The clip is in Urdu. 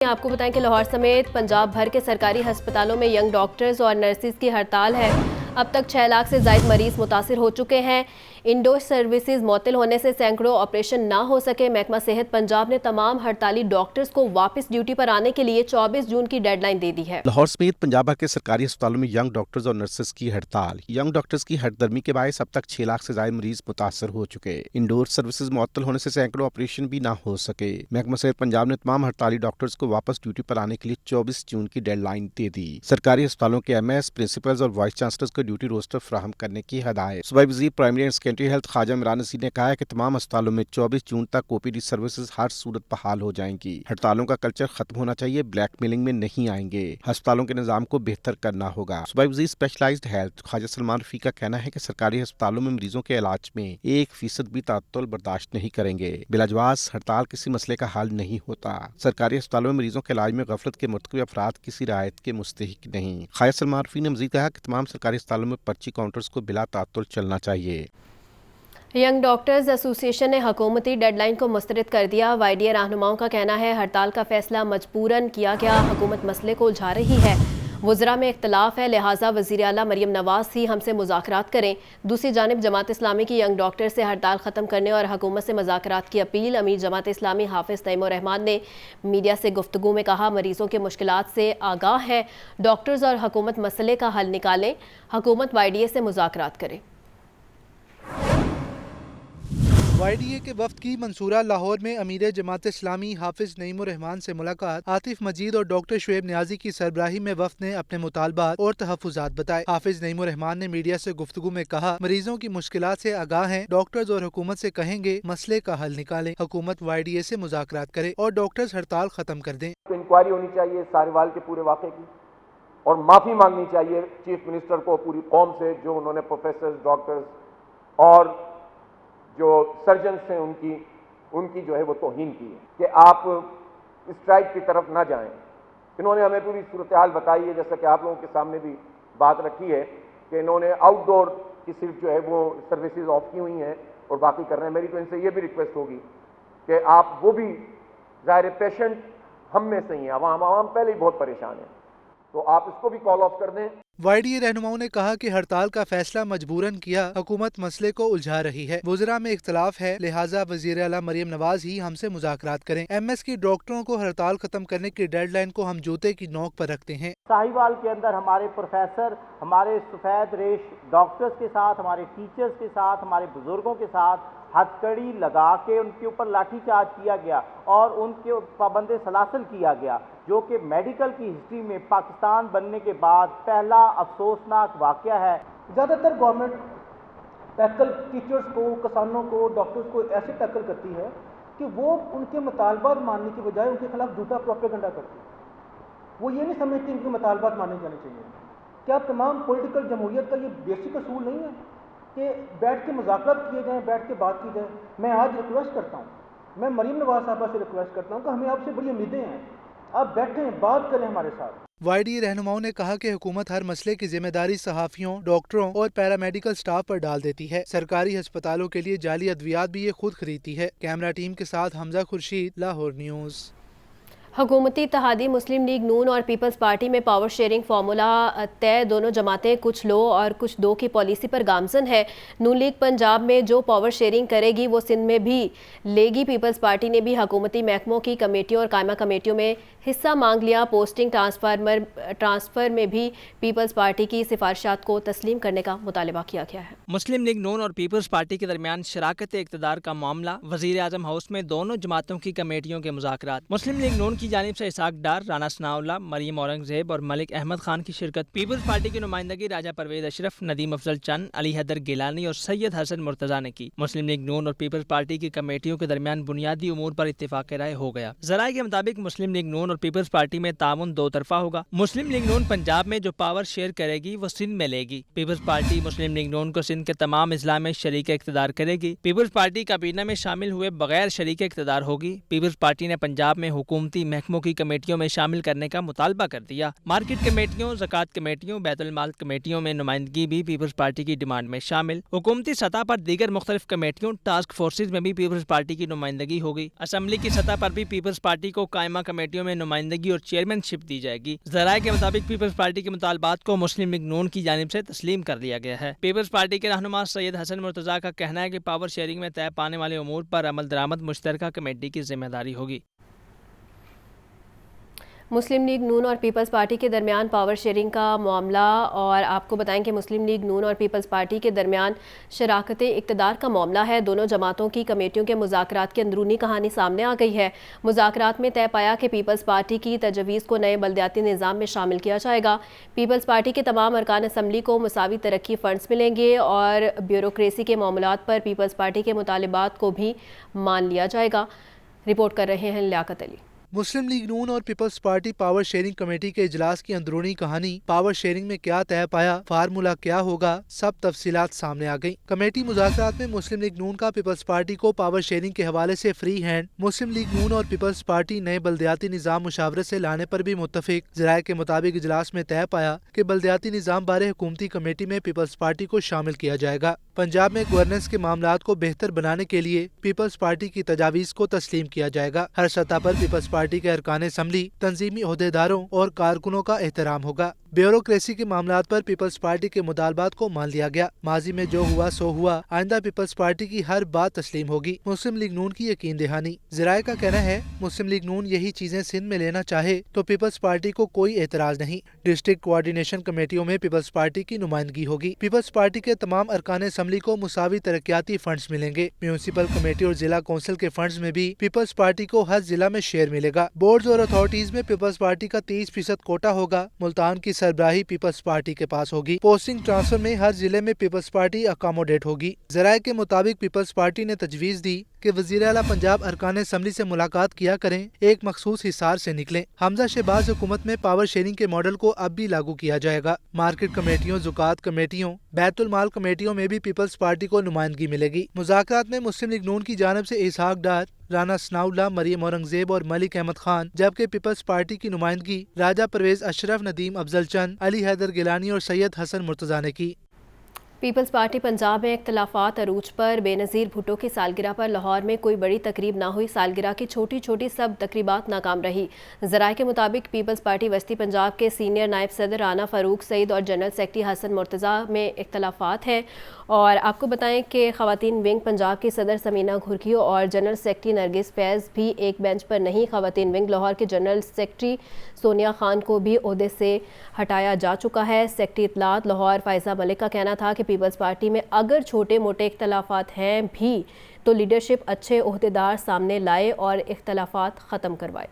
آپ کو بتائیں کہ لاہور سمیت پنجاب بھر کے سرکاری ہسپتالوں میں ینگ ڈاکٹرز اور نرسز کی ہڑتال ہے۔ اب تک 6 لاکھ سے زائد مریض متاثر ہو چکے ہیں۔ انڈور سروسز معطل ہونے سے سینکڑوں آپریشن نہ ہو سکے۔ محکمہ صحت پنجاب نے تمام ہڑتالی ڈاکٹرز کو واپس ڈیوٹی پر آنے کے لیے 24 جون کی ڈیڈ لائن دے دی ہے۔ لاہور سمیت پنجاب بھر کے سرکاری ہسپتالوں میں ینگ ڈاکٹرز اور نرسز کی ہڑتال۔ ینگ ڈاکٹرز کی ہٹ درمی کے باعث اب تک 6 لاکھ سے زائد مریض متاثر ہو چکے۔ انڈور سروسز معطل ہونے سے سینکڑوں آپریشن بھی نہ ہو سکے۔ محکمہ صحت پنجاب نے تمام ہڑتالی ڈاکٹرز کو واپس ڈیوٹی پر آنے کے لیے 24 جون کی ڈیڈ لائن دے دی۔ سرکاری ہسپتالوں کے ایم ایس، پرنسپلز اور وائس چانسلرز کو ڈیوٹی روسٹر فراہم کرنے کی ہدایت۔ صوبائی وزیر پرائمری اینڈ سیکنڈری ہیلتھ خواجہ عمران نذیر نے کہا ہے کہ تمام ہسپتالوں میں 24 جون تک او پی ڈی سروسز ہر صورت بحال ہو جائیں گی۔ ہڑتالوں کا کلچر ختم ہونا چاہیے، بلیک میلنگ میں نہیں آئیں گے۔ ہسپتالوں کے نظام کو بہتر کرنا ہوگا۔ صوبائی وزیر اسپیشلائزڈ ہیلتھ خواجہ سلمان رفیع کا کہنا ہے کہ سرکاری ہسپتالوں میں مریضوں کے علاج میں 1% بھی تعطل برداشت نہیں کریں گے۔ بلاجواز ہڑتال کسی مسئلے کا حل نہیں ہوتا۔ سرکاری ہسپتالوں میں مریضوں کے علاج میں غفلت کے مرتکب افراد کسی رعایت کے مستحق نہیں۔ خواجہ سلمان رفیع نے مزید کہا کہ تمام سرکاری ہسپتالوں میں پرچی کاؤنٹرز کو بلا تعطل چلنا چاہیے۔ ینگ ڈاکٹرز ایسوسی ایشن نے حکومتی ڈیڈ لائن کو مسترد کر دیا۔ وائی ڈی اے رہنماؤں کا کہنا ہے ہڑتال کا فیصلہ مجبوراً کیا گیا، حکومت مسئلے کو الجھا رہی ہے۔ وزراء میں اختلاف ہے، لہٰذا وزیر اعلیٰ مریم نواز ہی ہم سے مذاکرات کریں۔ دوسری جانب جماعت اسلامی کی ینگ ڈاکٹر سے ہڑتال ختم کرنے اور حکومت سے مذاکرات کی اپیل۔ امیر جماعت اسلامی حافظ تیم الرحمان نے میڈیا سے گفتگو میں کہا مریضوں کے مشکلات سے آگاہ ہیں، ڈاکٹرز اور حکومت مسئلے کا حل نکالیں، حکومت وائی ڈی اے سے مذاکرات کرے۔ وائی ڈی اے کے وفد کی منصورہ لاہور میں امیر جماعت اسلامی حافظ نعیم الرحمان سے ملاقات۔ عاطف مجید اور ڈاکٹر شعیب نیازی کی سربراہی میں وفد نے اپنے مطالبات اور تحفظات بتائے۔ حافظ نعیم الرحمان نے میڈیا سے گفتگو میں کہا مریضوں کی مشکلات سے آگاہ ہیں، ڈاکٹرز اور حکومت سے کہیں گے مسئلے کا حل نکالیں، حکومت وائی ڈی اے سے مذاکرات کرے اور ڈاکٹرز ہڑتال ختم کر دیں۔ انکوائری ہونی چاہیے ساریوال کے پورے واقعے کی اور معافی مانگنی چاہیے چیف منسٹر کو پوری قوم سے، جو انہوں نے پروفیسرز، ڈاکٹرز اور جو سرجنز ہیں ان کی جو ہے وہ توہین کی ہے کہ آپ اسٹرائک کی طرف نہ جائیں۔ انہوں نے ہمیں پوری صورتحال بتائی ہے، جیسا کہ آپ لوگوں کے سامنے بھی بات رکھی ہے کہ انہوں نے آؤٹ ڈور کی صرف جو ہے وہ سروسز آف کی ہوئی ہیں اور باقی کر رہے ہیں۔ میری تو ان سے یہ بھی ریکویسٹ ہوگی کہ آپ وہ بھی، ظاہر پیشنٹ ہم میں سے ہی ہیں، عوام پہلے ہی بہت پریشان ہیں، تو آپ اس کو بھی کال آف کر دیں۔ وائی ڈی اے رہنماؤں نے کہا کہ ہڑتال کا فیصلہ مجبوراً کیا، حکومت مسئلے کو الجھا رہی ہے، وزراء میں اختلاف ہے، لہٰذا وزیر اعلیٰ مریم نواز ہی ہم سے مذاکرات کریں۔ ایم ایس کی ڈاکٹروں کو ہڑتال ختم کرنے کی ڈیڈ لائن کو ہم جوتے کی نوک پر رکھتے ہیں۔ ساہیوال کے اندر ہمارے پروفیسر، ہمارے سفید ریش ڈاکٹرز کے ساتھ، ہمارے ٹیچرز کے ساتھ، ہمارے بزرگوں کے ساتھ ہتھکڑی لگا کے ان کے اوپر لاٹھی چارج کیا گیا اور ان کے پابند سلاسل کیا گیا، جو کہ میڈیکل کی ہسٹری میں پاکستان بننے کے بعد پہلا افسوسناک واقعہ ہے۔ زیادہ تر گورنمنٹ ٹیکل ٹیچرز کو، کسانوں کو، ڈاکٹرز کو ایسے ٹیکل کرتی ہے کہ وہ ان کے مطالبات ماننے کی بجائے ان کے خلاف جھوٹا پروپیگنڈا کرتی ہے۔ وہ یہ نہیں سمجھتے ان کے مطالبات مانے جانے چاہیے۔ کیا تمام پولیٹیکل جمہوریت کا یہ بیسک اصول نہیں ہے کہ بیٹھ کے مذاکرات کیے جائیں، بیٹھ کے بات کی جائے؟ میں آج ریکویسٹ کرتا ہوں، میں مریم نواز صاحبہ سے ریکویسٹ کرتا ہوں کہ ہمیں آپ سے بڑی امیدیں ہیں، آپ بیٹھیں، بات کریں ہمارے ساتھ۔ وائی ڈی اے رہنماؤں نے کہا کہ حکومت ہر مسئلے کی ذمہ داری صحافیوں، ڈاکٹروں اور پیرامیڈیکل سٹاف پر ڈال دیتی ہے۔ سرکاری ہسپتالوں کے لیے جعلی ادویات بھی یہ خود خریدتی ہے۔ کیمرہ ٹیم کے ساتھ حمزہ خورشید، لاہور نیوز۔ حکومتی اتحادی مسلم لیگ نون اور پیپلز پارٹی میں پاور شیئرنگ فارمولا طے، دونوں جماعتیں کچھ لو اور کچھ دو کی پالیسی پر گامزن ہے۔ نون لیگ پنجاب میں جو پاور شیئرنگ کرے گی وہ سندھ میں بھی لے گی۔ پیپلز پارٹی نے بھی حکومتی محکموں کی کمیٹیوں اور قائمہ کمیٹیوں میں حصہ مانگ لیا۔ پوسٹنگ ٹرانسفر میں بھی پیپلز پارٹی کی سفارشات کو تسلیم کرنے کا مطالبہ کیا گیا ہے۔ مسلم لیگ نون اور پیپلز پارٹی کے درمیان شراکت اقتدار کا معاملہ، وزیر اعظم ہاؤس میں دونوں جماعتوں کی کمیٹیوں کے مذاکرات۔ مسلم لیگ نون کی جانب سے اسحاق ڈار، رانا ثناء اللہ، مریم اورنگزیب اور ملک احمد خان کی شرکت۔ پیپلز پارٹی کی نمائندگی راجہ پرویز اشرف، ندیم افضل چند، علی حیدر گیلانی اور سید حسن مرتضیٰ نے کی۔ مسلم لیگ نون اور پیپلز پارٹی کی کمیٹیوں کے درمیان بنیادی امور پر اتفاق رائے ہو گیا۔ ذرائع کے مطابق مسلم لیگ نون اور پیپلز پارٹی میں تعاون دو طرفہ ہوگا۔ مسلم لیگ نون پنجاب میں جو پاور شیئر کرے گی وہ سندھ میں لے گی۔ پیپلز پارٹی مسلم لیگ نون کو سندھ کے تمام اضلاع میں شریک اقتدار کرے گی۔ پیپلز پارٹی کابینہ میں شامل ہوئے بغیر شریک اقتدار ہوگی۔ پیپلز پارٹی نے پنجاب میں حکومتی محکموں کی کمیٹیوں میں شامل کرنے کا مطالبہ کر دیا۔ مارکیٹ کمیٹیوں، زکوٰۃ کمیٹیوں، بیت المال کمیٹیوں میں نمائندگی بھی پیپلز پارٹی کی ڈیمانڈ میں شامل۔ حکومتی سطح پر دیگر مختلف کمیٹیوں، ٹاسک فورسز میں بھی پیپلز پارٹی کی نمائندگی ہوگی۔ اسمبلی کی سطح پر بھی پیپلز پارٹی کو قائمہ کمیٹیوں میں نمائندگی اور چیئرمین شپ دی جائے گی۔ ذرائع کے مطابق پیپلز پارٹی کے مطالبات کو مسلم لیگ نون کی جانب سے تسلیم کر لیا گیا ہے۔ پیپلز پارٹی کے رہنما سید حسن مرتضیٰ کا کہنا ہے کہ پاور شیئرنگ میں طے پانے والے امور پر عمل درآمد مشترکہ کمیٹی کی ذمہ داری ہوگی۔ مسلم لیگ نون اور پیپلز پارٹی کے درمیان پاور شیئرنگ کا معاملہ، اور آپ کو بتائیں کہ مسلم لیگ نون اور پیپلز پارٹی کے درمیان شراکت اقتدار کا معاملہ ہے۔ دونوں جماعتوں کی کمیٹیوں کے مذاکرات کی اندرونی کہانی سامنے آ گئی ہے۔ مذاکرات میں طے پایا کہ پیپلز پارٹی کی تجویز کو نئے بلدیاتی نظام میں شامل کیا جائے گا۔ پیپلز پارٹی کے تمام ارکان اسمبلی کو مساوی ترقی فنڈز ملیں گے اور بیوروکریسی کے معاملات پر پیپلز پارٹی کے مطالبات کو بھی مان لیا جائے گا۔ رپورٹ کر رہے ہیں لیاقت علی۔ مسلم لیگ نون اور Peoples Party power sharing committee کے اجلاس کی اندرونی کہانی، پاور شیئرنگ میں کیا طے پایا، فارمولا کیا ہوگا، سب تفصیلات سامنے آ گئیں۔ کمیٹی مذاکرات میں مسلم لیگ نون کا پیپلز پارٹی کو پاور شیئرنگ کے حوالے سے فری ہینڈ، مسلم لیگ نون اور پیپلز پارٹی نئے بلدیاتی نظام مشاورت سے لانے پر بھی متفق۔ ذرائع کے مطابق اجلاس میں طے پایا کہ بلدیاتی نظام بارے حکومتی کمیٹی میں پیپلز پارٹی کو شامل کیا جائے گا۔ پنجاب میں گورننس کے معاملات کو بہتر بنانے کے لیے پیپلز پارٹی کی تجاویز کو تسلیم کیا جائے گا۔ ہر سطح پر پیپلز پارٹی کے ارکان اسمبلی، تنظیمی عہدیداروں اور کارکنوں کا احترام ہوگا۔ بیوروکریسی کے معاملات پر پیپلز پارٹی کے مطالبات کو مان لیا گیا۔ ماضی میں جو ہوا سو ہوا، آئندہ پیپلز پارٹی کی ہر بات تسلیم ہوگی۔ مسلم لیگ نون کی یقین دہانی۔ ذرائع کا کہنا ہے مسلم لیگ نون یہی چیزیں سندھ میں لینا چاہے تو پیپلز پارٹی کو کوئی اعتراض نہیں۔ ڈسٹرکٹ کوآرڈینیشن کمیٹیوں میں پیپلز پارٹی کی نمائندگی ہوگی۔ پیپلز پارٹی کے تمام ارکان اسمبلی کو مساوی ترقیاتی فنڈز ملیں گے۔ میونسپل کمیٹی اور ضلع کونسل کے فنڈز میں بھی پیپلز پارٹی کو ہر ضلع میں شیئر ملے گا۔ بورڈز اور اتھارٹیز میں پیپلز پارٹی کا 30% کوٹا ہوگا۔ ملتان کی سربراہی پیپلز پارٹی کے پاس ہوگی۔ پوسٹنگ ٹرانسفر میں ہر ضلع میں پیپلز پارٹی اکاموڈیٹ ہوگی۔ ذرائع کے مطابق پیپلز پارٹی نے تجویز دی کہ وزیر اعلیٰ پنجاب ارکان اسمبلی سے ملاقات کیا کریں، ایک مخصوص حصار سے نکلیں۔ حمزہ شہباز حکومت میں پاور شیئرنگ کے ماڈل کو اب بھی لاگو کیا جائے گا۔ مارکیٹ کمیٹیوں، زکوٰۃ کمیٹیوں، بیت المال کمیٹیوں میں بھی پیپلز پارٹی کو نمائندگی ملے گی۔ مذاکرات میں مسلم لیگ نون کی جانب سے اسحاق ڈار، رانا ثناء اللہ، مریم اورنگزیب اور ملک احمد خان، جبکہ پیپلز پارٹی کی نمائندگی راجہ پرویز اشرف، ندیم افضل چند، علی حیدر گیلانی اور سید حسن مرتضیٰ نے کی۔ پیپلز پارٹی پنجاب میں اختلافات عروج پر۔ بے نظیر بھٹو کی سالگرہ پر لاہور میں کوئی بڑی تقریب نہ ہوئی۔ سالگرہ کی چھوٹی چھوٹی سب تقریبات ناکام رہی۔ ذرائع کے مطابق پیپلز پارٹی وسطی پنجاب کے سینئر نائب صدر رانا فاروق سعید اور جنرل سیکرٹری حسن مرتضیٰ میں اختلافات ہیں، اور آپ کو بتائیں کہ خواتین ونگ پنجاب کی صدر سمینہ گھرکیو اور جنرل سیکرٹری نرگس فیض بھی ایک بینچ پر نہیں۔ خواتین ونگ لاہور کے جنرل سیکرٹری سونیا خان کو بھی عہدے سے ہٹایا جا چکا ہے۔ سیکرٹری اطلاعات لاہور فائزہ ملک کا کہنا تھا کہ پیپلز پارٹی میں اگر چھوٹے موٹے اختلافات ہیں بھی تو لیڈرشپ اچھے عہدیدار سامنے لائے اور اختلافات ختم کروائے۔